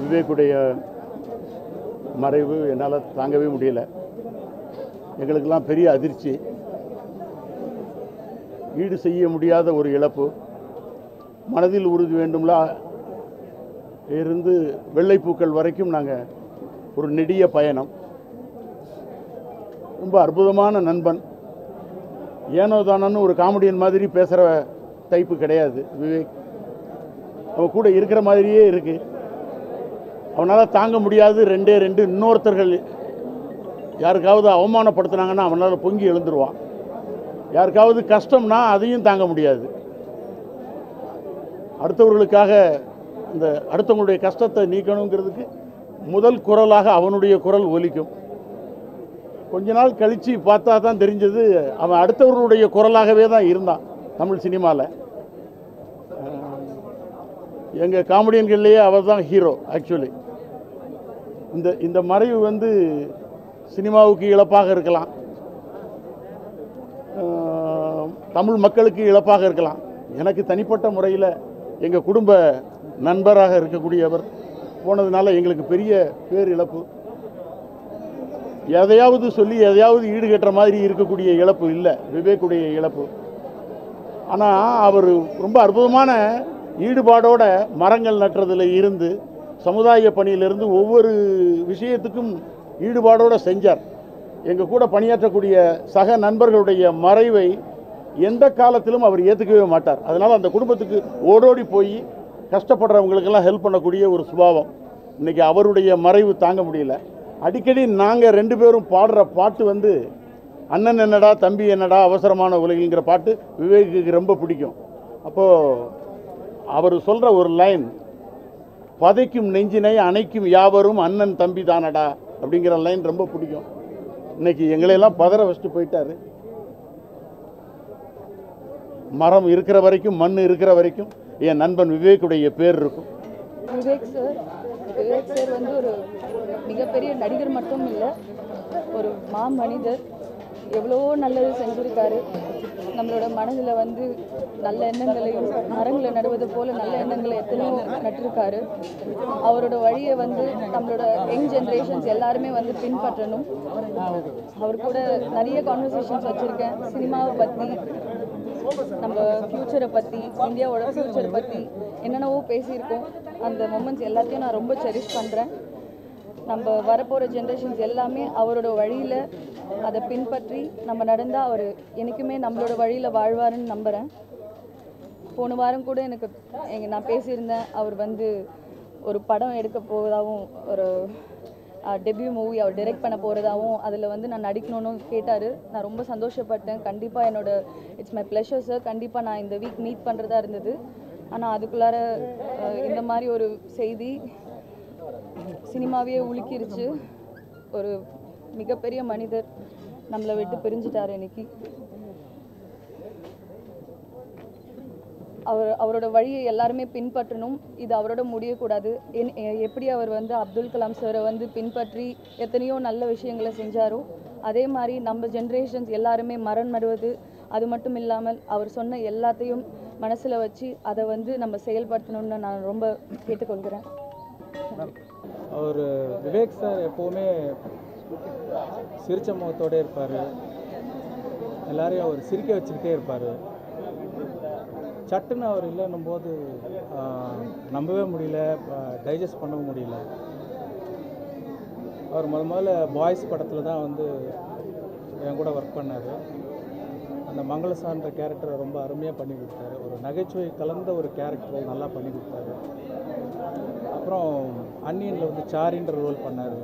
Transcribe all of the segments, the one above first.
விவேக்குடைய மறைவு என்னால் தாங்கவே முடியல. எங்களுக்கெல்லாம் பெரிய அதிர்ச்சி. ஈடு செய்ய முடியாத ஒரு இழப்பு. மனதில் உறுதி வேண்டும்ல இருந்து வெள்ளைப்பூக்கள் வரைக்கும் நாங்கள் ஒரு நெடிய பயணம். ரொம்ப அற்புதமான நண்பன். ஏனோ தானன்னு ஒரு காமெடியன் மாதிரி பேசுகிற டைப்பு கிடையாது விவேக். அவன் கூட இருக்கிற மாதிரியே இருக்குது. அவனால் தாங்க முடியாது ரெண்டே ரெண்டு. இன்னொருத்தர்கள் யாருக்காவது அவமானப்படுத்தினாங்கன்னா அவனால் பொங்கி எழுந்துருவான். யாருக்காவது கஷ்டம்னா அதையும் தாங்க முடியாது. அடுத்தவர்களுக்காக இந்த அடுத்தவங்களுடைய கஷ்டத்தை நீக்கணுங்கிறதுக்கு முதல் குரலாக அவனுடைய குரல் ஒலிக்கும். கொஞ்ச நாள் கழித்து பார்த்தா தான் தெரிஞ்சது அவன் அடுத்தவர்களுடைய குரலாகவே தான் இருந்தான் தமிழ் சினிமாவில். எங்கள் காமெடியன்கள்லேயே அவர் தான் ஹீரோ. ஆக்சுவலி இந்த மறைவு வந்து சினிமாவுக்கு இழப்பாக இருக்கலாம், தமிழ் மக்களுக்கு இழப்பாக இருக்கலாம். எனக்கு தனிப்பட்ட முறையில் எங்கள் குடும்ப நண்பராக இருக்கக்கூடியவர் போனதுனால எங்களுக்கு பெரிய பேர் இழப்பு. எதையாவது சொல்லி எதையாவது ஈடுகட்டுற மாதிரி இருக்கக்கூடிய இழப்பு இல்லை விவேக்குடைய இழப்பு. ஆனால் அவர் ரொம்ப அற்புதமான ஈடுபாடோட மரங்கள் நட்டுறதில் இருந்து சமுதாய பணியிலிருந்து ஒவ்வொரு விஷயத்துக்கும் ஈடுபாடோடு செஞ்சார். எங்கள் கூட பணியாற்றக்கூடிய சக நண்பர்களுடைய மறைவை எந்த காலத்திலும் அவர் ஏற்றுக்கவே மாட்டார். அதனால் அந்த குடும்பத்துக்கு ஓடோடி போய் கஷ்டப்படுறவங்களுக்கெல்லாம் ஹெல்ப் பண்ணக்கூடிய ஒரு சுபாவம். இன்றைக்கி அவருடைய மறைவு தாங்க முடியல. அடிக்கடி நாங்கள் ரெண்டு பேரும் பாடுற பாட்டு வந்து அண்ணன் என்னடா தம்பி என்னடா அவசரமான உலகிங்கிற பாட்டு விவேக்கு ரொம்ப பிடிக்கும். அப்போது அவர் சொல்கிற ஒரு லைன், பதைக்கும் நெஞ்சினை அணைக்கும் யாவரும் அண்ணன் தம்பி தானடா அப்படிங்கிற லைன் ரொம்ப பிடிக்கும். இன்னைக்கு எங்களையெல்லாம் பதற வச்சுட்டு போயிட்டாரு. மரம் இருக்கிற வரைக்கும் மண் இருக்கிற வரைக்கும் என் நண்பன் விவேக்குடைய பேர் இருக்கும். விவேக் சார் வந்து ஒரு மிகப்பெரிய நடிகர் மட்டும் இல்லை, ஒரு மனிதர். எவ்வளோ நல்லது செஞ்சுருக்காரு. நம்மளோட மனதில் வந்து நல்ல எண்ணங்களையும் மரங்களை நடுவது போல் நல்ல எண்ணங்களை எத்தனையோ நட்டிருக்காரு. அவரோட வழியை வந்து நம்மளோட யங் ஜென்ரேஷன்ஸ் எல்லாருமே வந்து பின்பற்றணும். அவர் கூட நிறைய கான்வர்சேஷன்ஸ் வச்சுருக்கேன். சினிமாவை பற்றி, நம்ம ஃப்யூச்சரை பற்றி, இந்தியாவோட ஃப்யூச்சரை பற்றி என்னென்னவோ பேசியிருக்கோம். அந்த மொமெண்ட்ஸ் எல்லாத்தையும் நான் ரொம்ப செரிஷ் பண்ணுறேன். நம்ம வரப்போகிற ஜென்ரேஷன்ஸ் எல்லாமே அவரோட வழியில் அதை பின்பற்றி நம்ம நடந்தால் அவர் என்றைக்குமே நம்மளோட வழியில் வாழ்வாருன்னு நம்புகிறேன். போன வாரம் கூட நான் பேசியிருந்தேன், அவர் வந்து ஒரு படம் எடுக்க போவதாகவும் ஒரு டெபியூ மூவி அவர் டைரக்ட் பண்ண போகிறதாகவும் அதில் வந்து நான் நடிக்கணும்னு கேட்டார். நான் ரொம்ப சந்தோஷப்பட்டேன். கண்டிப்பாக இட்ஸ் மை ப்ளஷர் சார். கண்டிப்பாக நான் இந்த வீக் மீட் பண்ணுறதா இருந்தது. ஆனால் அதுக்குள்ளார இந்த மாதிரி ஒரு செய்தி சினிமாவே உலுக்கிருச்சு. ஒரு மிகப்பெரிய மனிதர் நம்மளை விட்டு பிரிஞ்சிட்டார். இன்னைக்கு அவரோட வழியை எல்லாருமே பின்பற்றணும். இது அவரோட முடியக்கூடாது. எப்படி அவர் வந்து அப்துல் கலாம் சாரை வந்து பின்பற்றி எத்தனையோ நல்ல விஷயங்களை செஞ்சாரோ அதே மாதிரி நம்ம ஜென்ரேஷன்ஸ் எல்லாருமே மரம் நடுவது, அது மட்டும் இல்லாமல் அவர் சொன்ன எல்லாத்தையும் மனசில் வச்சு அதை வந்து நம்ம செயல்படுத்தணும்னு நான் ரொம்ப கேட்டுக்கொள்கிறேன். அவர் விவேக் சார் எப்போவுமே சிரிச்ச முகத்தோடு இருப்பார். எல்லாரையும் அவர் சிரிக்க வச்சுக்கிட்டே இருப்பார். சட்டுன்னு அவர் இல்லைன்னும் போது நம்பவே முடியல, டைஜஸ்ட் பண்ணவும் முடியல. அவர் முதல்ல பாய்ஸ் படத்தில் தான் வந்து என் கூட ஒர்க் பண்ணார். அந்த மங்களசான்ற கேரக்டரை ரொம்ப அருமையாக பண்ணி கொடுத்தாரு. ஒரு நகைச்சுவை கலந்த ஒரு கேரக்டரை நல்லா பண்ணி கொடுத்தாரு. அப்புறம் அன்னியனில் வந்து சாரின்ற ரோல் பண்ணார்.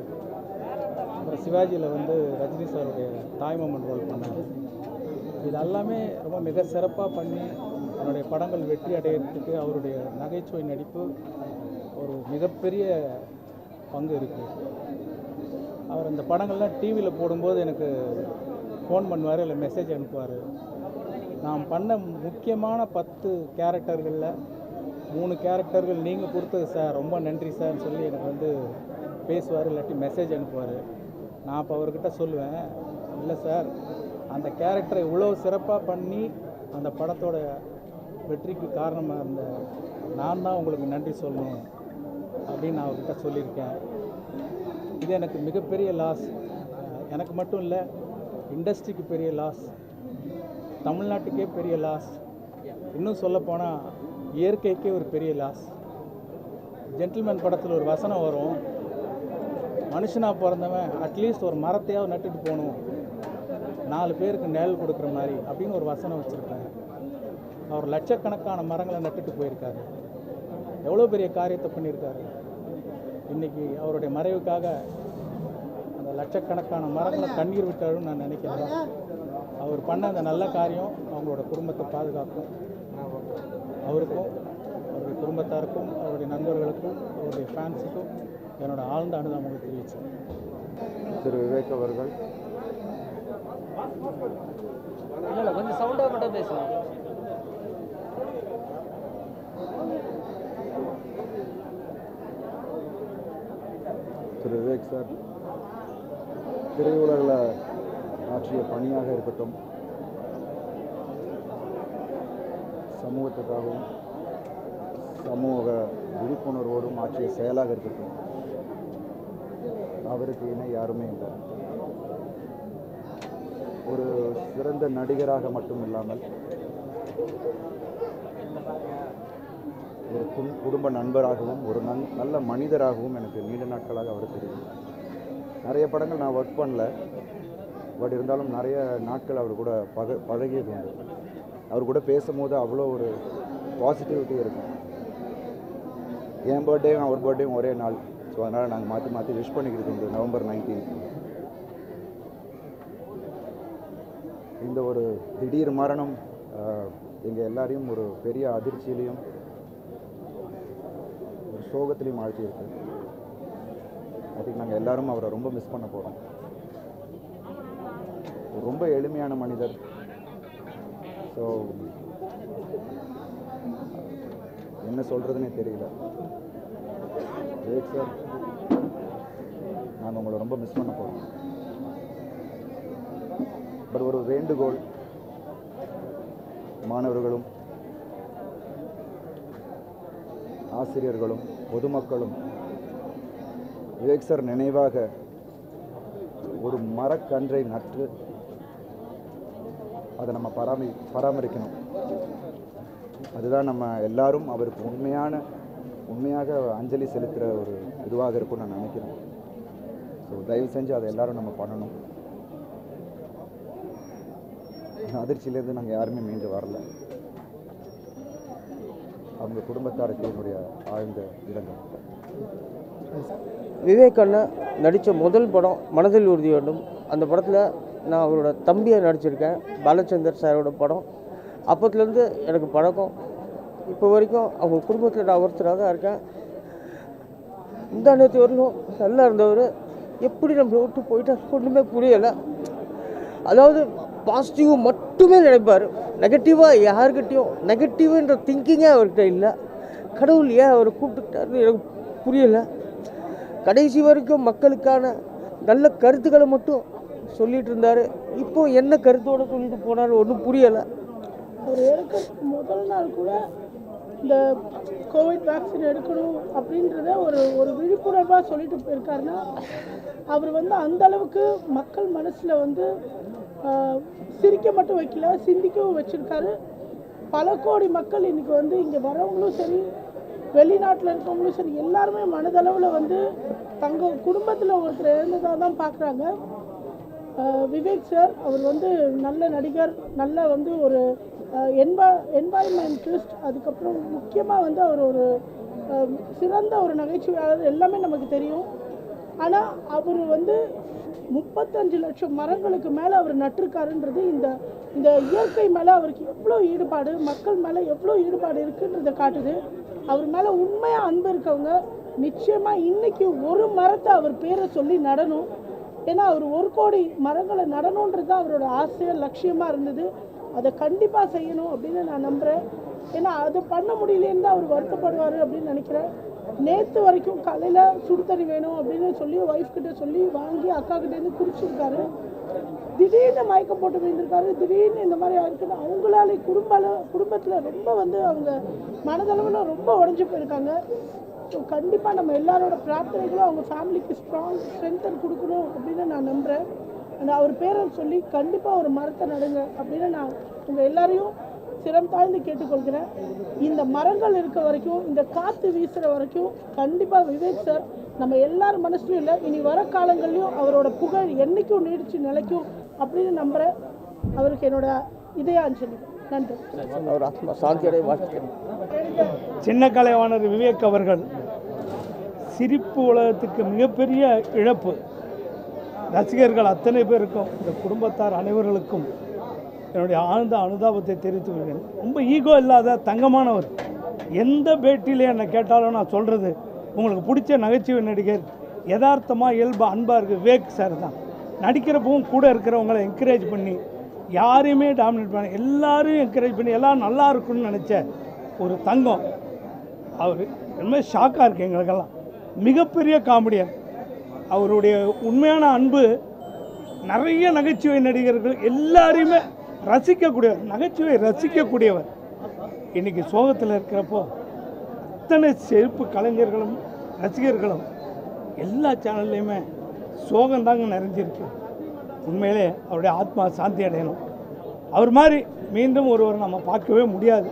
அப்புறம் சிவாஜியில் வந்து ரஜினி சாருடைய தாய்மாமன் ரோல் பண்ணார். இது எல்லாமே ரொம்ப மிக சிறப்பாக பண்ணி அவருடைய படங்கள் வெற்றி அடையிறதுக்கு அவருடைய நகைச்சுவை நடிப்பு ஒரு மிகப்பெரிய பங்கு இருக்குது. அவர் அந்த படங்கள்லாம் டிவியில் போடும்போது எனக்கு ஃபோன் பண்ணுவார், இல்லை மெசேஜ் அனுப்புவார். நான் பண்ண முக்கியமான 10 கேரக்டர்களில் 3 கேரக்டர்கள் நீங்கள் கொடுத்தது சார், ரொம்ப நன்றி சார்னு சொல்லி எனக்கு வந்து பேசுவார், இல்லாட்டி மெசேஜ் அனுப்புவார். நான் அப்போ அவர்கிட்ட சொல்லுவேன், இல்லை சார், அந்த கேரக்டரை இவ்வளோ சிறப்பாக பண்ணி அந்த படத்தோட வெற்றிக்கு காரணமாக இருந்த நான் தான் உங்களுக்கு நன்றி சொல்லணும். அப்படின்னு நான் அவர்கிட்ட சொல்லியிருக்கேன். இது எனக்கு மிகப்பெரிய லாஸ். எனக்கு மட்டும் இல்லை, இண்டஸ்ட்ரிக்கு பெரிய லாஸ், தமிழ்நாட்டுக்கே பெரிய லாஸ், இன்னும் சொல்லப்போனால் இயற்கைக்கே ஒரு பெரிய லாஸ். ஜென்டில்மேன் படத்தில் ஒரு வசனம் வரும், மனுஷனாக பிறந்தவன் அட்லீஸ்ட் ஒரு மரத்தையாவது நட்டுட்டு போகணும், 4 பேருக்கு நிழல் கொடுக்குற மாதிரி அப்படின்னு ஒரு வசனம் வச்சுருக்காரு. அவர் லட்சக்கணக்கான மரங்களை நட்டுட்டு போயிருக்காரு. எவ்வளோ பெரிய காரியத்தை பண்ணியிருக்காரு. இன்றைக்கி அவருடைய மறைவுக்காக அந்த லட்சக்கணக்கான மரங்களை கண்ணீர் விட்டாருன்னு நான் நினைக்கிறேன். அவர் பண்ண அந்த நல்ல காரியம் அவங்களோட குடும்பத்தை பாதுகாக்கும். அவருக்கும் அவருடைய குடும்பத்தாருக்கும் அவருடைய நண்பர்களுக்கும் அவருடைய ஃபேன்ஸுக்கும் என்னோட ஆழ்ந்த அனுதாபங்களை தெரிவித்தேன். திரு விவேக் அவர்கள் இல்லை கொஞ்சம் சவுண்டாக மட்டும் பேசலாம். திரு விவேக் சார் திரையுலகில் ஆற்றிய பணியாக இருக்கட்டும், சமூகத்துக்காகவும் சமூக விழிப்புணர்வோடும் ஆற்றிய செயலாக இருக்கட்டும், அவருக்கு இணை யாருமே இல்லை. ஒரு சிறந்த நடிகராக மட்டும் இல்லாமல் ஒரு குடும்ப நண்பராகவும் ஒரு நல்ல மனிதராகவும் எனக்கு நீண்ட நாட்களாக அவர் தெரியும். நிறைய படங்கள் நான் ஒர்க் பண்ணல, பட் இருந்தாலும் நிறைய நாட்கள் அவர் கூட பழகியது உண்டு. அவர் கூட பேசும்போது அவ்வளோ ஒரு பாசிட்டிவிட்டி இருக்கும். என் பர்த்டேயும் அவர் பர்த்டேயும் ஒரே நாள், ஸோ அதனால் நாங்கள் மாற்றி மாற்றி விஷ் பண்ணிக்கிறது உண்டு. நவம்பர் 19 இந்த ஒரு திடீர் மரணம் எங்கள் எல்லாரையும் ஒரு பெரிய அதிர்ச்சியிலையும் ஒரு சோகத்திலையும் ஆழ்த்தியிருக்கு. ஐ திங்க் நாங்கள் எல்லாரும் அவரை ரொம்ப மிஸ் பண்ண போகிறோம். ரொம்ப எளிமையான மனிதர். ஸோ என்ன சொல்கிறதுனே தெரியல. விவேக் சார், நாங்கள் உங்களை ரொம்ப மிஸ் பண்ண போகிறோம். பட் ஒரு வேண்டுகோள், மாணவர்களும் ஆசிரியர்களும் பொதுமக்களும் விவேக் சார் நினைவாக ஒரு மரக்கன்றை நட்டு அதை நம்ம பராமரிக்கணும். அதுதான் நம்ம எல்லாரும் அவருக்கு உண்மையாக அஞ்சலி செலுத்துகிற ஒரு இதுவாக இருக்கும்னு நான் நினைக்கிறேன். ஸோ தயவு செஞ்சு அதை எல்லாரும் நம்ம பண்ணணும். அதிர்ச்சியிலேருந்து நாங்கள் யாருமே மீண்டு வரல. அவங்க குடும்பத்தாருக்கு என்னுடைய ஆழ்ந்த இரங்கல். விவேக் அண்ணா நடித்த முதல் படம் மனதில் உறுதி வேண்டும். அந்த படத்தில் நான் அவரோட தம்பியாக நடிச்சிருக்கேன், பாலச்சந்தர் சாரோட படம். அப்போத்துலேருந்து எனக்கு பழக்கம். இப்போ வரைக்கும் அவங்க குடும்பத்தில் நான் ஒருத்தராக தான் இருக்கேன். இந்த நேற்று வரலும் நல்லா இருந்தவர் எப்படி நம்மளை விட்டு போயிட்டார் ஒன்றுமே புரியலை. அதாவது பாசிட்டிவ் மட்டுமே நினைப்பார், நெகட்டிவாக யாருக்கிட்டையும் நெகட்டிவ்ன்ற திங்கிங்கே அவர்கிட்ட இல்லை. கடவுள் ஏன் அவரை கூப்பிட்டுக்கிட்டாருன்னு எனக்கு புரியலை. கடைசி வரைக்கும் மக்களுக்கான நல்ல கருத்துக்களை மட்டும் சொல்லிகிட்டு இருந்தார். இப்போ என்ன கருத்தோடு சொல்லிட்டு போனார் ஒன்றும் புரியலை. ஒரு எடுக்க முதல் நாள் கூட இந்த கோவிட் வேக்சின் எடுக்கணும் அப்படின்றத ஒரு விழிப்புணர்வாக சொல்லிட்டு போயிருக்காருன்னா, அவர் வந்து அந்த அளவுக்கு மக்கள் மனசில் வந்து சிரிக்க மட்டும் வைக்கல, சிந்திக்கவும் வச்சுருக்காரு. பல கோடி மக்கள் இன்றைக்கி வந்து இங்கே வரவங்களும் சரி, வெளிநாட்டில் இருக்கவங்களும் சரி, எல்லாருமே மனதளவில் வந்து தங்கள் குடும்பத்தில் ஒருத்தர் இழந்ததாக தான் பார்க்குறாங்க. விவேக் சார் அவர் வந்து நல்ல நடிகர், நல்ல வந்து ஒரு என்வாயன்மெண்டலிஸ்ட், அதுக்கப்புறம் முக்கியமாக வந்து அவர் ஒரு சிறந்த ஒரு நகைச்சுவையாளர், எல்லாமே நமக்கு தெரியும். ஆனால் அவர் வந்து 35 லட்சம் மரங்களுக்கு மேலே அவர் நட்டிருக்காருன்றது இந்த இயற்கை மேலே அவருக்கு எவ்வளோ ஈடுபாடு, மக்கள் மேலே எவ்வளோ ஈடுபாடு இருக்குன்றதை காட்டுது. அவர் மேலே உண்மையாக அன்பு இருக்கவங்க நிச்சயமாக இன்றைக்கி ஒரு மரத்தை அவர் பேரை சொல்லி நடணும். ஏன்னா அவர் 1 கோடி மரங்களை நடணுன்றது அவரோட ஆசையாக லட்சியமாக இருந்தது. அதை கண்டிப்பாக செய்யணும் அப்படின்னு நான் நம்புகிறேன். ஏன்னா அதை பண்ண முடியலேன்னு தான் அவர் வருத்தப்படுவார் அப்படின்னு நினைக்கிறேன். நேற்று வரைக்கும் காலையில் சுடு தண்ணி வேணும் அப்படின்னு சொல்லி ஒய்ஃப் கிட்ட சொல்லி வாங்கி அக்கா கிட்டேருந்து குடிச்சிருக்காரு. திடீர்னு மயக்கம் போட்டு விழுந்திருக்காரு. திடீர்னு இந்த மாதிரி ஆயிருக்குன்னு அவங்களால குடும்பத்தில் ரொம்ப வந்து அவங்க மனதளவில் ரொம்ப உடஞ்சி போயிருக்காங்க. ஸோ கண்டிப்பாக நம்ம எல்லாரோட பிரார்த்தனைகளும் அவங்க ஃபேமிலிக்கு ஸ்ட்ரென்த்தன் கொடுக்கணும் அப்படின்னு நான் நம்புகிறேன். அந்த அவர் பேரை சொல்லி கண்டிப்பாக ஒரு மரத்தை நடுங்க அப்படின்னு நான் உங்கள் எல்லாரையும் சிரம் தாழ்ந்து கேட்டுக்கொள்கிறேன். இந்த மரங்கள் இருக்க வரைக்கும், இந்த காற்று வீசுகிற வரைக்கும் கண்டிப்பாக விவேக் சார் நம்ம எல்லார் மனசுலையும் இல்லை, இனி வர காலங்கள்லையும் அவரோட புகழ் என்றைக்கும் நீடிச்சு நிலைக்கும் அப்படின்னு நம்புகிறேன். அவருக்கு என்னோட இதய அஞ்சலி. நன்றி. அவர் ஆத்மா சாந்தியடைய வாழ்த்துக்கிறேன். சின்ன கலைவாணர் விவேக் அவர்கள் சிரிப்பு உலகத்துக்கு மிகப்பெரிய இழப்பு. ரசிகர்கள் அத்தனை பேருக்கும், இந்த குடும்பத்தார் அனைவர்களுக்கும் என்னுடைய ஆழ்ந்த அனுதாபத்தை தெரிவித்து வருகிறேன். ரொம்ப ஈகோ இல்லாத தங்கமானவர். எந்த பேட்டியிலே என்னை கேட்டாலும் நான் சொல்கிறது, உங்களுக்கு பிடிச்ச நகைச்சுவை நடிகர் யதார்த்தமாக இயல்பாக அன்பாக இருக்குது விவேக் சார் தான். நடிக்கிறப்பவும் கூட இருக்கிறவங்களை என்கரேஜ் பண்ணி, யாரையுமே டாமினேட் பண்ண, எல்லாரையும் என்கரேஜ் பண்ணி எல்லோரும் நல்லா இருக்குன்னு நினச்ச ஒரு தங்கம் அவர். ரொம்ப ஷாக்காக இருக்குது எங்களுக்கெல்லாம். மிகப்பெரிய காமெடியன். அவருடைய உண்மையான அன்பு நிறைய நகைச்சுவை நடிகர்கள் எல்லாரையுமே ரசிக்கக்கூடியவர், நகைச்சுவை ரசிக்கக்கூடியவர். இன்றைக்கி சோகத்தில் இருக்கிறப்போ அத்தனை செருப்பு கலைஞர்களும் ரசிகர்களும் எல்லா சேனல்லையுமே சோகந்தாங்க நிறைஞ்சிருக்கு. உண்மையிலே அவருடைய ஆத்மா சாந்தி அடையணும். அவர் மாதிரி மீண்டும் ஒருவர் நம்ம பார்க்கவே முடியாது.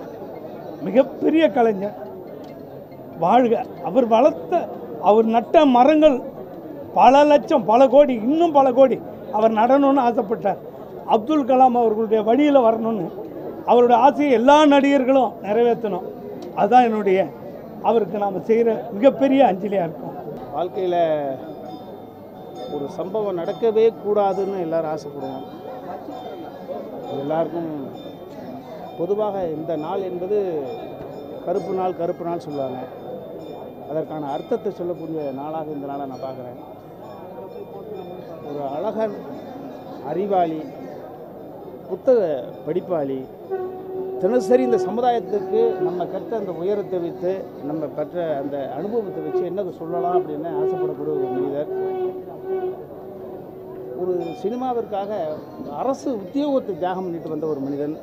மிகப்பெரிய கலைஞர். வாழ்க. அவர் வளர்த்த, அவர் நட்ட மரங்கள் பல லட்சம், பல கோடி, இன்னும் பல கோடி அவர் நடணும்னு ஆசைப்பட்டார். அப்துல் கலாம் அவர்களுடைய வழியில் வரணும்னு அவருடைய ஆசையை எல்லா நடிகர்களும் நிறைவேற்றணும். அதுதான் என்னுடைய அவருக்கு நாம் செய்கிற மிகப்பெரிய அஞ்சலியாக இருக்கும். வாழ்க்கையில் ஒரு சம்பவம் நடக்கவே கூடாதுன்னு எல்லோரும் ஆசைப்படுவோம். எல்லாருக்கும் பொதுவாக இந்த நாள் என்பது கருப்பு நாள், கருப்பு நாள் சொல்லுவாங்க. அதற்கான அர்த்தத்தை சொல்லக்கூடிய நாளாக இந்த நாளை நான் பார்க்குறேன். ஒரு அழகன், அறிவாளி, புத்தக படிப்பாளி, தினசரி இந்த சமுதாயத்துக்கு நம்ம கற்ற அந்த உயரத்தை வைத்து, நம்ம பெற்ற அந்த அனுபவத்தை வச்சு என்ன சொல்லலாம் அப்படின்னு ஆசைப்படக்கூடிய ஒரு மனிதர். ஒரு சினிமாவிற்காக அரசு உத்தியோகத்தை தியாகம் பண்ணிட்டு வந்த ஒரு மனிதன்.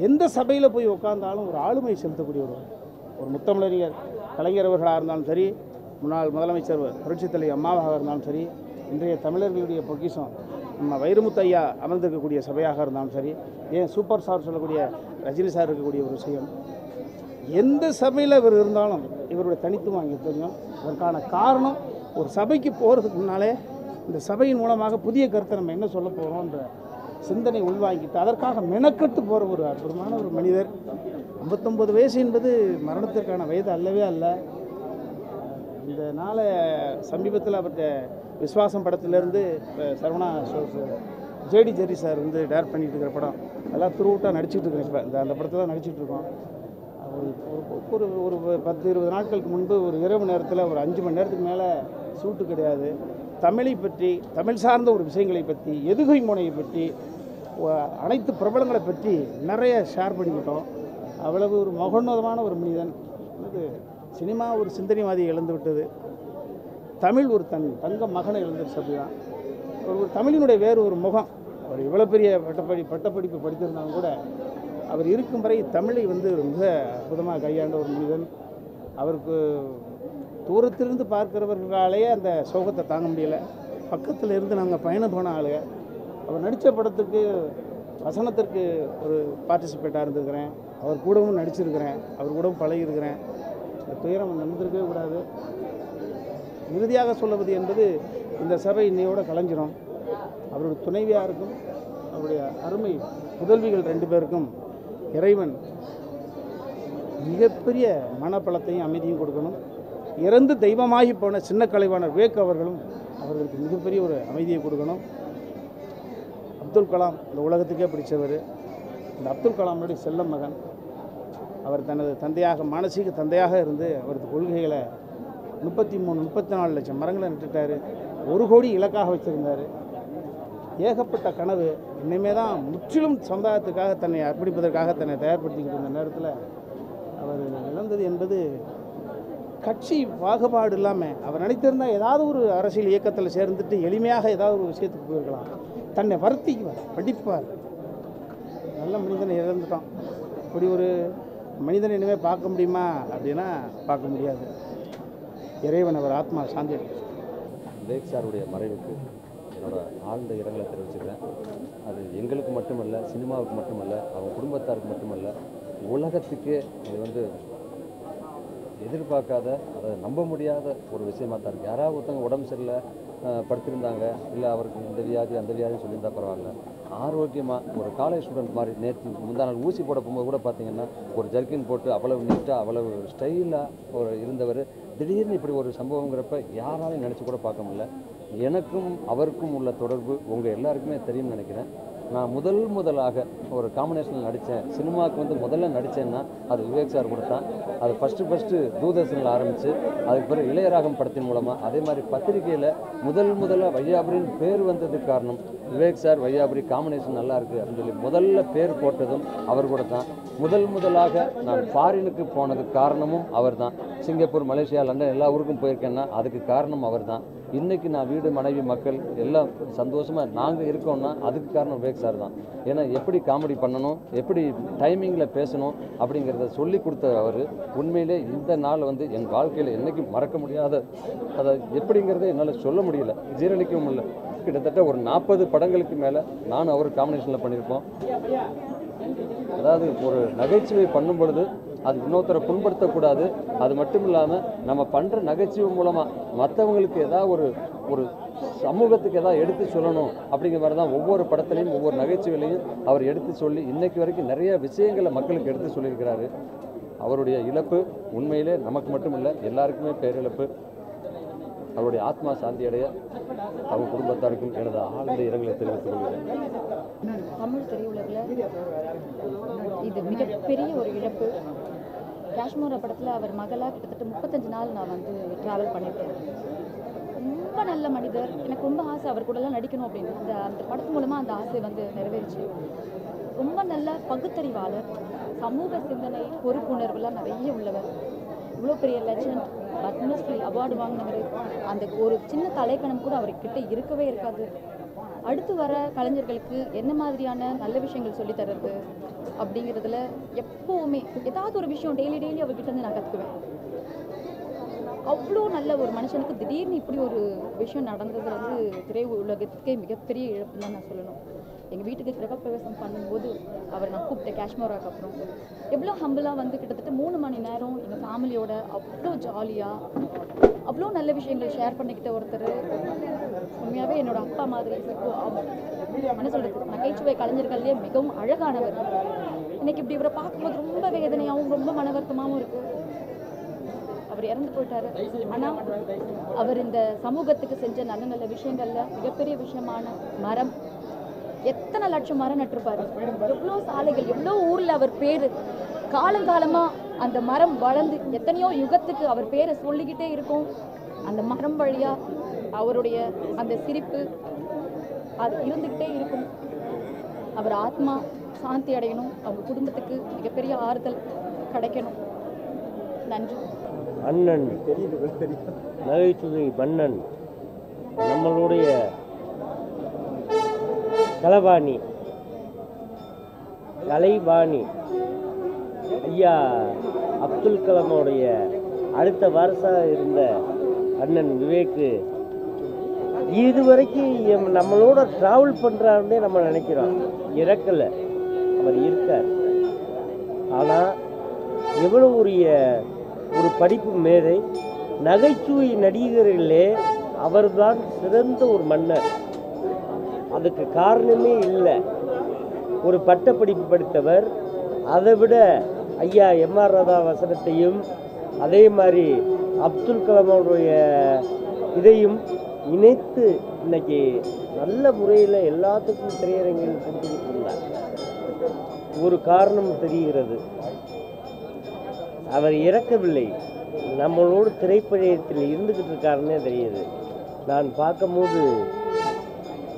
எந்த சபையில் போய் உட்கார்ந்தாலும் ஒரு ஆளுமை செலுத்தக்கூடிய ஒரு முத்தமிழறிஞர் கலைஞர் அவர்களாக இருந்தாலும் சரி, முன்னாள் முதலமைச்சர் புரட்சித் தலைவி அம்மாவாக இருந்தாலும் சரி, இன்றைய தமிழர்களுடைய பொக்கிஷம் நம்ம வைரமுத்து ஐயா அமர்ந்திருக்கக்கூடிய சபையாக இருந்தாலும் சரி, ஏன் சூப்பர் ஸ்டார் சொல்லக்கூடிய ரஜினி சார் இருக்கக்கூடிய ஒரு விஷயம், எந்த சபையில் இவர் இருந்தாலும் இவருடைய தனித்துவம் அங்கே தெரியும். அதற்கான காரணம், ஒரு சபைக்கு போகிறதுக்கு முன்னாலே இந்த சபையின் மூலமாக புதிய கருத்தை நம்ம என்ன சொல்ல போகிறோன்ற சிந்தனை உள்வாங்கிட்டு அதற்காக மெனக்கட்டு போகிற ஒரு அற்புதமான ஒரு மனிதர். 59 வயசு என்பது மரணத்திற்கான வயது அல்லவே அல்ல. இந்த நாளை சமீபத்தில் அவர்கிட்ட விஸ்வாசம் படத்திலேருந்து சரவணா ஜேடி ஜெரி சார் வந்து டேரக்ட் பண்ணிட்டு இருக்கிற படம் எல்லாம் த்ரூட்டாக நடிச்சிட்டு இருக்கிறேன். இப்போ அந்த படத்தில் தான் நடிச்சிட்டு இருக்கோம். ஒரு ஒரு 10-20 நாட்களுக்கு முன்பு ஒரு இரவு நேரத்தில் ஒரு 5 மணி நேரத்துக்கு மேலே சூட்டு கிடையாது. தமிழை பற்றி, தமிழ் சார்ந்த ஒரு விஷயங்களை பற்றி, எதுகை முனையை பற்றி, அனைத்து பிரபலங்களை பற்றி நிறைய ஷேர் பண்ணிக்கிட்டோம். அவ்வளவு ஒரு மகோன்னதமான ஒரு மனிதன். இது சினிமா ஒரு சிந்தனைவாதியை இழந்து விட்டது. தமிழ் ஒரு தங்க மகனை இழந்துருச்சு. அப்படிதான் ஒரு தமிழினுடைய வேறு ஒரு முகம். அவர் இவ்வளோ பெரிய பட்டப்படிப்பு படித்திருந்தாலும் கூட அவர் இருக்கும் வரை தமிழை வந்து மிக அற்புதமாக கையாண்ட ஒரு மனிதன். அவருக்கு தூரத்திலிருந்து பார்க்கிறவர்களாலேயே அந்த சோகத்தை தாங்க முடியலை. பக்கத்தில் இருந்து நாங்கள் பயணம் போன ஆளுங்க. அவர் நடித்த படத்துக்கு வசனத்திற்கு ஒரு பார்ட்டிசிபேட்டாக இருந்திருக்கிறேன். அவர் கூடவும் நடிச்சிருக்கிறேன். அவர் கூடவும் பழகியிருக்கிறேன். இந்த துயரம் நடந்திருக்கவே கூடாது. இறுதியாக சொல்லுவது என்பது, இந்த சபை இன்னையோட கலைஞ்சிரும். அவருடைய துணைவியாருக்கும் அவருடைய அருமை புதல்விகள் 2 பேருக்கும் இறைவன் மிகப்பெரிய மனப்பலத்தையும் அமைதியும் கொடுக்கணும். இறந்து தெய்வமாகி போன சின்ன கலைவாணர் விவேக் அவர்களும் அவர்களுக்கு மிகப்பெரிய ஒரு அமைதியை கொடுக்கணும். அப்துல் கலாம் இந்த உலகத்துக்கே பிடிச்சவர். இந்த அப்துல் கலாமுடைய செல்ல மகன். அவர் தனது தந்தையாக, மானசீக தந்தையாக இருந்து அவரது கொள்கைகளை 33-34 லட்சம் மரங்களை நட்டுட்டார். 1 கோடி இலக்காக வச்சுருந்தார். ஏகப்பட்ட கனவு. இனிமே தான் முற்றிலும் சமுதாயத்துக்காக தன்னை அர்ப்பணிப்பதற்காக தன்னை தயார்படுத்திக்கிட்டு இருந்த நேரத்தில் அவர் இழந்தது என்பது கட்சி பாகுபாடு இல்லாமல் அவர் நினைத்திருந்தால் ஏதாவது ஒரு அரசியல் இயக்கத்தில் சேர்ந்துட்டு எளிமையாக ஏதாவது ஒரு விஷயத்துக்கு போயிருக்கலாம். தன்னை வருத்திக்குவார், படிப்பார். நல்ல மனிதனை இழந்துட்டோம். இப்படி ஒரு மனிதனை இனிமேல் பார்க்க முடியுமா அப்படின்னா பார்க்க முடியாது. இறைவன் அவர் ஆத்மா சாந்தி அடையட்டும். விவேக் சாருடைய மறைவுக்கு என்னோட ஆழ்ந்த இரங்கலை தெரிவிச்சுக்கிறேன். அது எங்களுக்கு மட்டுமல்ல, சினிமாவுக்கு மட்டுமல்ல, அவங்க குடும்பத்தாருக்கு மட்டுமல்ல, உலகத்துக்கே இது எதிர்பார்க்காத, அதை நம்ப முடியாத ஒரு விஷயமாக தான் இருக்குது. யாராவது ஒருத்தவங்க உடம்பு சரியில்லை படுத்திருந்தாங்க, இல்லை அவருக்கு இந்த வியாதி அந்த வியாதின்னு சொல்லியிருந்தா பரவாயில்ல, ஆரோக்கியமாக ஒரு காலேஜ் ஸ்டூடெண்ட் மாதிரி நேற்று முந்தா நாள் ஊசி போட போகும்போது கூட பார்த்தீங்கன்னா ஒரு ஜர்க்கின் போட்டு அவ்வளவு நீட்டாக அவ்வளவு ஸ்டைலாக இருந்தவர் திடீர்னு இப்படி ஒரு சம்பவங்கிறப்ப யாராலையும் நினச்சி கூட பார்க்க முடியல. எனக்கும் அவருக்கும் உள்ள தொடர்பு உங்கள் எல்லாருக்குமே தெரியும்னு நினைக்கிறேன். நான் முதலாக ஒரு காம்பினேஷனில் நடித்தேன், சினிமாவுக்கு முதல்ல நடித்தேன்னா அது விவேக் சார் கூட தான். அது ஃபஸ்ட்டு தூர்தர்ஷனில் ஆரம்பித்து அதுக்கு பிறகு இளையராகம் படத்தின் மூலமாக, அதே மாதிரி பத்திரிகையில் முதல்ல வையாபுரின்னு பேர் வந்ததுக்கு காரணம் விவேக் சார். வையாபுரி காம்பினேஷன் நல்லா இருக்குது அப்படின்னு சொல்லி முதல்ல பேர் போட்டதும் அவர் கூட தான். முதலாக நான் ஃபாரினுக்கு போனதுக்கு காரணமும் அவர் தான். சிங்கப்பூர், மலேசியா, லண்டன் எல்லா ஊருக்கும் போயிருக்கேன்னா அதுக்கு காரணம் அவர் தான். இன்றைக்கி நான் வீடு, மனைவி, மக்கள் எல்லாம் சந்தோஷமாக நாங்கள் இருக்கோம்னா அதுக்கு காரணம் விவேக் சார் தான். ஏன்னா எப்படி காமெடி பண்ணணும், எப்படி டைமிங்கில் பேசணும் அப்படிங்கிறத சொல்லி கொடுத்த அவர். உண்மையிலே இந்த நாள் என் வாழ்க்கையில் என்றைக்கும் மறக்க முடியாத, அதை எப்படிங்கிறத என்னால் சொல்ல முடியல, ஜீரணிக்கவும் இல்லை. கிட்டத்தட்ட ஒரு 40 படங்களுக்கு மேலே நான் அவர் காம்பினேஷனில் பண்ணியிருப்போம். அதாவது ஒரு நகைச்சுவை பண்ணும் பொழுது அது இன்னொருத்தரை புண்படுத்தக்கூடாது. அது மட்டும் இல்லாமல் நம்ம பண்ணுற நகைச்சுவை மூலமாக மற்றவங்களுக்கு ஏதாவது ஒரு சமூகத்துக்கு ஏதாவது எடுத்து சொல்லணும் அப்படிங்கிற மாதிரி தான் ஒவ்வொரு படத்துலையும் ஒவ்வொரு நகைச்சுவையிலையும் அவர் எடுத்து சொல்லி இன்னைக்கு வரைக்கும் நிறைய விஷயங்களை மக்களுக்கு எடுத்து சொல்லியிருக்கிறாரு. அவருடைய இழப்பு உண்மையிலே நமக்கு மட்டும் இல்லை, எல்லாருக்குமே பேரிழப்பு. அவருடைய ஆத்மா சாந்தி அடைய அவங்க குடும்பத்தாருக்கும் எனது ஆழ்ந்த இரங்கலை தெரிவித்துக் கொள்கிறேன். தமிழ் திரையுலகில் இது மிகப்பெரிய ஒரு இழப்பு. காஷ்மீர் படத்தில் அவர் மகளாக கிட்டத்தட்ட 35 நாள் நான் ட்ராவல் பண்ணியிருக்கேன். ரொம்ப நல்ல மனிதர். எனக்கு ரொம்ப ஆசை அவர் கூடலாம் நடிக்கணும் அப்படின்னு. அந்த படத்து மூலமாக அந்த ஆசை நிறைவேறிச்சு. ரொம்ப நல்ல பகுத்தறிவாளர், சமூக சிந்தனை, பொறுப்புணர்வுலாம் நிறைய உள்ளவர். இவ்வளோ பெரிய லெஜண்ட், பத்மஸ்ரீ அவார்டு வாங்கினவர். அந்த ஒரு சின்ன தலைக்கணம் கூட அவர்கிட்ட இருக்கவே இருக்காது. அடுத்து வர கலைஞர்களுக்கு என்ன மாதிரியான நல்ல விஷயங்கள் சொல்லி தர்றது அப்படிங்கிறதுல எப்போவுமே ஏதாவது ஒரு விஷயம் டெய்லி அவர்கிட்ட நான் கற்றுக்குவேன். அவ்வளோ நல்ல ஒரு மனுஷனுக்கு திடீர்னு இப்படி ஒரு விஷயம் நடந்தது திரை உலகத்துக்கே மிகப்பெரிய இழப்புன்னு தான் நான் சொல்லணும். எங்கள் வீட்டுக்கு கிரகப்பிரவேசம் பண்ணும்போது அவர் நான் கூப்பிட்டேன். காஷ்மீராக்கு அப்புறம் எவ்வளோ ஹம்பிளாக கிட்டத்தட்ட 3 மணி நேரம் எங்கள் ஃபேமிலியோட அவ்வளோ ஜாலியாக அவ்வளோ நல்ல விஷயங்கள் ஷேர் பண்ணிக்கிட்ட ஒருத்தர். உண்மையாகவே என்னோட அப்பா மாதிரி. என்ன சொல்கிறது, நகைச்சுவை கலைஞர்கள்லேயே மிகவும் அழகானவர். இன்னைக்கு இப்படி இவரை பார்க்கும்போது ரொம்ப வேதனையாகவும் ரொம்ப மன வருத்தமாகவும் இருக்குது. அவர் இறந்து போயிட்டாரு. ஆனால் அவர் இந்த சமூகத்துக்கு செஞ்ச நல்ல நல்ல விஷயங்களில் மிகப்பெரிய விஷயமான மரம், எத்தனை லட்சம் மரம் நட்டிருப்பாரு, எவ்வளோ சாலைகள், எவ்வளோ ஊரில் அவர் பேர் காலங்காலமாக அந்த மரம் வளர்ந்து எத்தனையோ யுகத்துக்கு அவர் பேரை சொல்லிக்கிட்டே இருக்கும். அந்த மரம் வழியாக அவருடைய அந்த சிரிப்பு அது இருந்துக்கிட்டே இருக்கும். அவர் ஆத்மா சாந்தி அடையணும், அவங்க குடும்பத்துக்கு மிகப்பெரிய ஆறுதல் கிடைக்கணும். நன்றி. அண்ணன் நகைச்சுவை மன்னன், நம்மளுடைய கலைவாணி ஐயா அப்துல் கலாமுடைய அடுத்த வாரிசாக இருந்த அண்ணன் விவேக்கு இதுவரைக்கும் நம்மளோட ட்ராவல் பண்ணுறாருன்னே நம்ம நினைக்கிறோம். இறக்கலை, அவர் இருக்கார். ஆனால் எவ்வளோ ஒரு படிப்பு மேதை, நகைச்சுவை நடிகர்களே அவர்தான் சிறந்த ஒரு மன்னர். அதுக்கு காரணமே இல்லை. ஒரு பட்டப்படிப்பு படித்தவர். அதை விட ஐயா எம்ஆர் ராதா வசனத்தையும் அதே மாதிரி அப்துல் கலாமுடைய இதையும் இணைத்து இன்னைக்கு நல்ல முறையில் எல்லாத்துக்கும் திரையரங்கில் கொடுத்துக்கிட்டு இருந்தார். ஒரு காரணம் தெரிகிறது, அவர் இறக்கவில்லை, நம்மளோட திரைப்படத்தில் இருந்துக்கிட்டு இருக்காருன்னே தெரியுது. நான் பார்க்கும்போது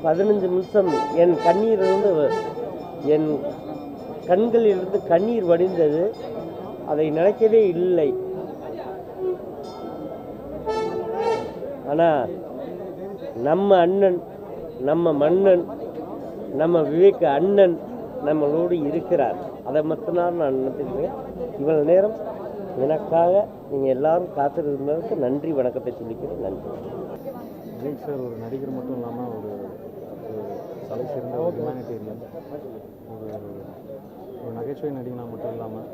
15 நிமிஷம் என் என் கண்களிலிருந்து கண்ணீர் வடிந்தது. அதை நினைக்கவே இல்லை. ஆனால் நம்ம அண்ணன், நம்ம மன்னன், நம்ம விவேக் அண்ணன் நம்மளோடு இருக்கிறார். அதை மட்டும்தான் நான் நினைச்சிருக்கேன். இவ்வளவு நேரம் எனக்காக நீங்கள் எல்லாரும் காத்திருந்ததுக்கு நன்றி, வணக்கத்தை சொல்லிக்கிறேன். நன்றி. விவேக் சார் ஒரு நடிகர் மட்டும் இல்லாமல் ஒரு தலை சிறந்த ஒரு ஹியூமனிடேரியன், ஒரு நகைச்சுவை நடிகனாக மட்டும் இல்லாமல்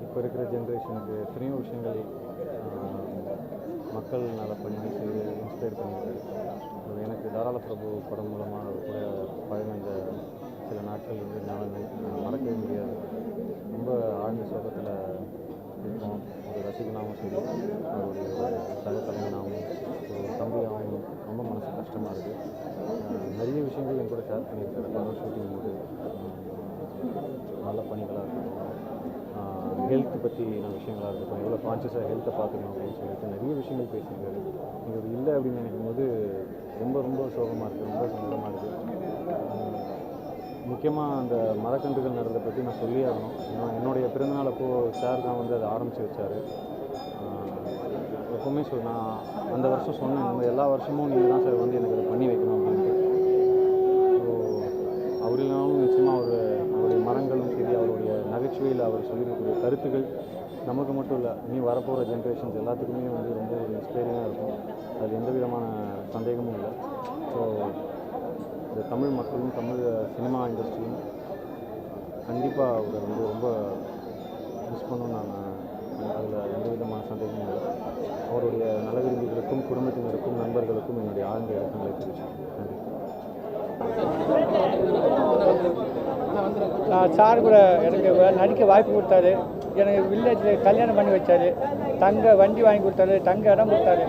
இப்போ இருக்கிற ஜென்ரேஷனுக்கு எத்தனையோ விஷயங்கள் மக்கள் நல பணி செய்து இன்ஸ்பயர் பண்ணியிருக்காரு. எனக்கு தாராள பிரபு படம் மூலமாக கூட பழகின இந்த சில நாட்கள் வந்து மறக்கவே முடியாது. ரொம்ப ஆழ்ந்த சோகத்தில் இருக்கோம். ஒரு ரசிகனாகவும் சரி, அவருடைய சக கலைஞனாகவும் ஒரு தம்பியாகவும் ரொம்ப மனசு கஷ்டமாக இருக்குது. நிறைய விஷயங்கள் என் கூட ஷேர் பண்ணியிருக்காரு. படம் ஷூட்டிங் போது நல்ல பணிகளாக இருக்கட்டும், ஹெல்த் பற்றின விஷயங்களாக இருக்கட்டும், எவ்வளோ கான்ஷியஸாக ஹெல்த்தை பார்த்துக்கணும் அப்படின்னு சொல்லிட்டு நிறைய விஷயங்கள் பேசியிருக்காரு. இது இல்லை அப்படின்னு நினைக்கும் போது ரொம்ப ரொம்ப சோகமாக இருக்குது, ரொம்ப சங்கடமாக இருக்குது. முக்கியமாக அந்த மரக்கன்றுகள் நடுறதை பற்றி நான் சொல்லி ஆகணும். ஏன்னா என்னுடைய பிறந்தநாள் அப்போது சார் தான் வந்து அதை ஆரம்பித்து வச்சார். எப்போவுமே நான் அந்த வருஷம் சொன்னேன், நம்ம எல்லா வருஷமும் நீங்கள் தான் சார் வந்து எனக்கு அதை பண்ணி வைக்கணும் அப்படின்ட்டு. ஸோ அவர் இல்லைனாலும் நிச்சயமாக அவருடைய மரங்களும் சரி, அவருடைய நகைச்சுவையில் அவர் சொல்லியிருக்கக்கூடிய கருத்துக்கள் நமக்கு மட்டும் இல்லை, இனி வரப்போகிற ஜென்ரேஷன்ஸ் எல்லாத்துக்குமே வந்து ரொம்ப ஒரு இன்ஸ்பைரிங்காக இருக்கும். அதில் எந்த விதமான சந்தேகமும் இல்லை. ஸோ இந்த தமிழ் மக்களும் தமிழ் சினிமா இண்டஸ்ட்ரியும் கண்டிப்பாக அவரை வந்து ரொம்ப மிஸ் பண்ணணும்னு நான் அதில் எந்த விதமான சந்தேகமும் இல்லை. அவருடைய நல விரும்பிகளுக்கும் குடும்பத்தினருக்கும் நண்பர்களுக்கும் என்னுடைய ஆழ்ந்த இலக்கங்களை தெரிவிச்சுக்கிறேன். நன்றி. நான் சார் கூட எனக்கு நடிக்க வாய்ப்பு கொடுத்தாரு. எனக்கு வில்லேஜில் கல்யாணம் பண்ணி வச்சார். தங்க வண்டி வாங்கி கொடுத்தாரு, தங்க இடம் கொடுத்தாரு.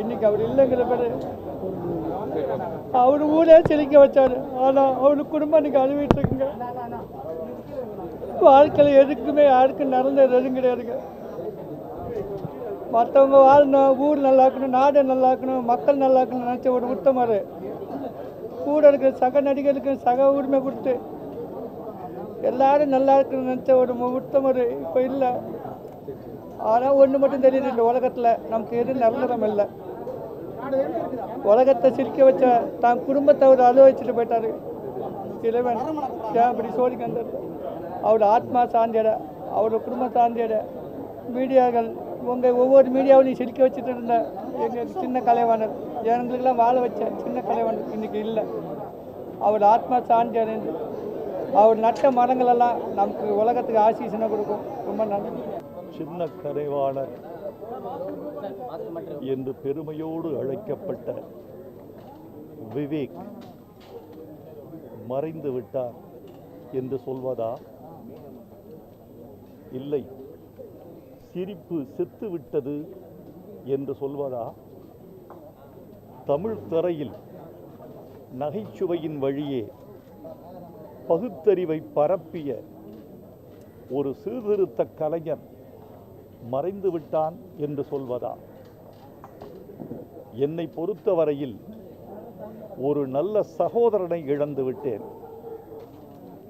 இன்னைக்கு அவர் இல்லைங்கிற பேர் அவர் ஊரே செழிக்க வச்சார். ஆனால் அவர் குடும்பம் இன்னைக்கு அழுவிட்டு இருக்குங்க. வாழ்க்கையில் எதுக்குமே யாருக்கும் நடந்தது எதுவும் கிடையாதுங்க. மற்றவங்க வாழணும், ஊர் நல்லா இருக்கணும், நாடு நல்லா இருக்கணும், மக்கள் நல்லா இருக்கணும் நினச்ச ஒரு உத்தமர். கூட இருக்கிற சக நடிகருக்கு சக உரிமை கொடுத்து எல்லாரும் நல்லா இருக்கணும்னு நினச்ச ஒரு உத்தமர் இப்போ இல்லை. ஆனால் ஒன்று மட்டும் தெரியுது, இந்த உலகத்தில் நமக்கு எது நிரந்தரம் இல்லை. உலகத்தை சிரிக்க வச்ச தான் குடும்பத்தை அவர் அனுபவிச்சுட்டு போயிட்டாரு. இறைவன் ஏன் அப்படி சோதிக்க வந்தார். அவரோட ஆத்மா சாந்தியட, அவரோட குடும்பம் சாந்தியட. மீடியாக்கள் ஒவ்வொரு மீடியாவிலையும் சிரிக்க வச்சுட்டு இருந்த எங்கள் சின்ன கலைவாணர், எங்களுக்கெல்லாம் வாழ வச்ச சின்ன கலைவாணர் இன்றைக்கி இல்லை. அவர் ஆத்மா சாந்தி அடைந்து அவர் நட்ட மரங்களெல்லாம் நமக்கு உலகத்துக்கு ஆசீசனை கொடுக்கும். ரொம்ப நன்றி. சின்ன கலைவாணர் என்று பெருமையோடு அழைக்கப்பட்ட விவேக் மறைந்து விட்டார் என்று சொல்வதா? இல்லை, சிரிப்பு செத்து விட்டது என்று சொல்வதா? தமிழ் திரையில் நகைச்சுவையின் வழியே பகுத்தறிவை பரப்பிய ஒரு சீர்திருத்த கலைஞர் மறைந்து விட்டான் என்று சொல்வதா? என்னை பொறுத்தவரையில் ஒரு நல்ல சகோதரனை இழந்து விட்டேன்.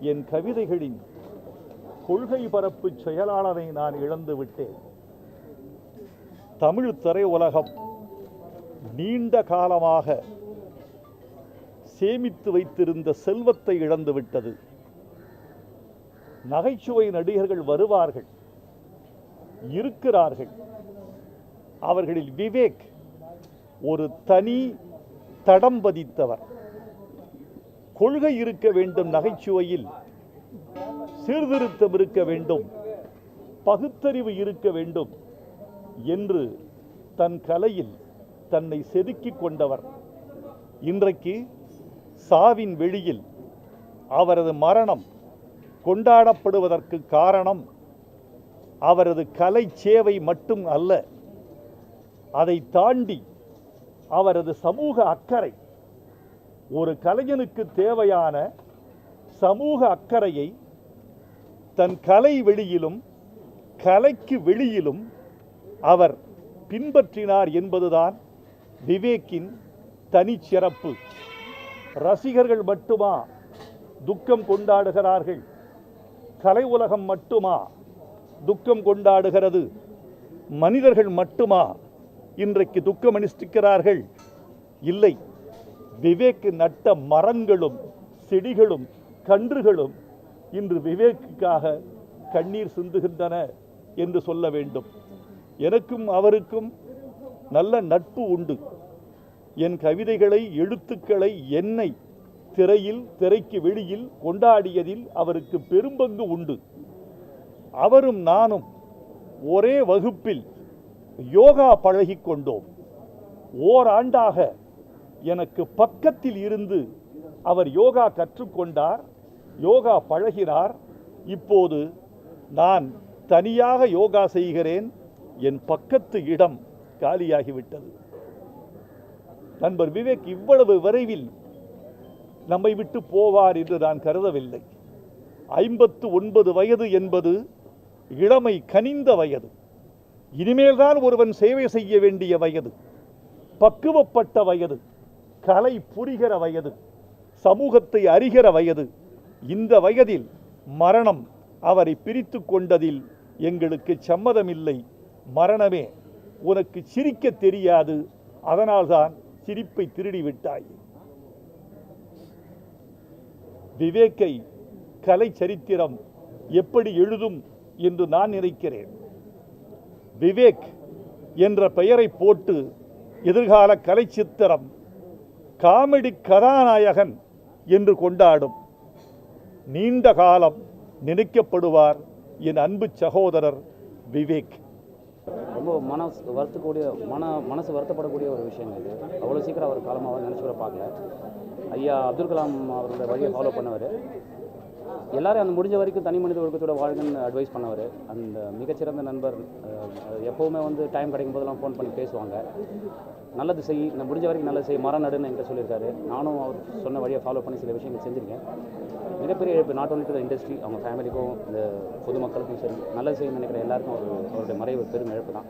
என் கவிதைகளின் கொள்கை பரப்பு செயலாளரை நான் இழந்து விட்டேன். தமிழ் திரையுலகம் நீண்ட காலமாக சேமித்து வைத்திருந்த செல்வத்தை இழந்து விட்டது. நகைச்சுவை நடிகர்கள் வருவார்கள், இருக்கிறார்கள். அவர்களில் விவேக் ஒரு தனி தடம் பதித்தவர். கொள்கை இருக்க வேண்டும், நகைச்சுவையில் சீர்திருத்தம் இருக்க வேண்டும், பகுத்தறிவு இருக்க வேண்டும் என்று தன் கலையில் தன்னை செதுக்கிக் கொண்டவர். இன்றைக்கு சாவின் வெளியில் அவரது மரணம் கொண்டாடப்படுவதற்கு காரணம் அவரது கலை சேவை மட்டும் அல்ல, அதை தாண்டி அவரது சமூக அக்கறை. ஒரு கலைஞனுக்கு தேவையான சமூக அக்கறையை தன் கலை வெளியிலும் கலைக்கு வெளியிலும் அவர் பின்பற்றினார் என்பதுதான் விவேக்கின் தனிச்சிறப்பு. ரசிகர்கள் மட்டுமா துக்கம் கொண்டாடுகிறார்கள்? கலை உலகம் மட்டுமா துக்கம் கொண்டாடுகிறது? மனிதர்கள் மட்டுமா இன்றைக்கு துக்கம் அனுஷ்டிக்கிறார்கள்? இல்லை, விவேக் நட்ட மரங்களும் செடிகளும் கன்றுகளும் இன்று விவேக்குக்காக கண்ணீர் சிந்துகின்றன என்று சொல்ல வேண்டும். எனக்கும் அவருக்கும் நல்ல நட்பு உண்டு. என் கவிதைகளை, எழுத்துக்களை, என்னை திரைக்கு வெளியில் கொண்டாடியதில் அவருக்கு பெரும்பங்கு உண்டு. அவரும் நானும் ஒரே வகுப்பில் யோகா பழகி கொண்டோம். ஓராண்டாக எனக்கு பக்கத்தில் இருந்து அவர் யோகா கற்றுக்கொண்டார், யோகா பழகினார். இப்போது நான் தனியாக யோகா செய்கிறேன். என் பக்கத்து இடம் காலியாகிவிட்டது. நண்பர் விவேக் இவ்வளவு விரைவில் நம்மை விட்டு போவார் என்று நான் கருதவில்லை. 59 வயது என்பது இளமை கனிந்த வயது. இனிமேல்தான் ஒருவன் சேவை செய்ய வேண்டிய வயது, பக்குவப்பட்ட வயது, கலை புரிகிற வயது, சமூகத்தை அறிகிற வயது. இந்த வயதில் மரணம் அவரை பிரித்து கொண்டதில் எங்களுக்கு சம்மதமில்லை. மரணமே, உனக்கு சிரிக்க தெரியாது, அதனால்தான் சிரிப்பை திருடிவிட்டாய். விவேக்கை கலை சரித்திரம் எப்படி எழுதும் என்று நான் நினைக்கிறேன். விவேக் என்ற பெயரை போட்டு எதிர்கால கலை சித்திரம் காமெடி கதாநாயகன் என்று கொண்டாடும். நீண்ட காலம் நினைக்கப்படுவார் என் அன்பு சகோதரர் விவேக். ரொம்ப மனசு வருத்தப்படக்கூடிய ஒரு விஷயம் இது. அவ்வளோ சீக்கிரம் அவர் காலமாக நினச்சி கூட பார்க்கல. ஐயா அப்துல் கலாம் அவரோட வழியை ஃபாலோ பண்ணவர். எல்லாரும் அந்த முடிஞ்ச வரைக்கும் தனி மனித ஒழுக்கத்தோட வாழ்கன்னு அட்வைஸ் பண்ணவர். அந்த மிகச்சிறந்த நண்பர். எப்போவுமே வந்து டைம் கிடைக்கும் போதெல்லாம் ஃபோன் பண்ணி பேசுவாங்க. நல்லது செய், நான் முடிஞ்ச வரைக்கும் நல்லது செய், மரம் நடுன்னு என்கிட்ட சொல்லியிருக்காரு. நானும் அவர் சொன்ன வழியை ஃபாலோ பண்ணி சில விஷயங்கள் செஞ்சுருக்கேன். மிகப்பெரிய இழப்பு, not only to the industry, அவங்க ஃபேமிலிக்கும் இந்த பொதுமக்களுக்கும் சரி, நல்லது செய்யணும்னு நினைக்கிற எல்லாருக்கும் அவருடைய மறைவு பெரும் இழப்பு தான்.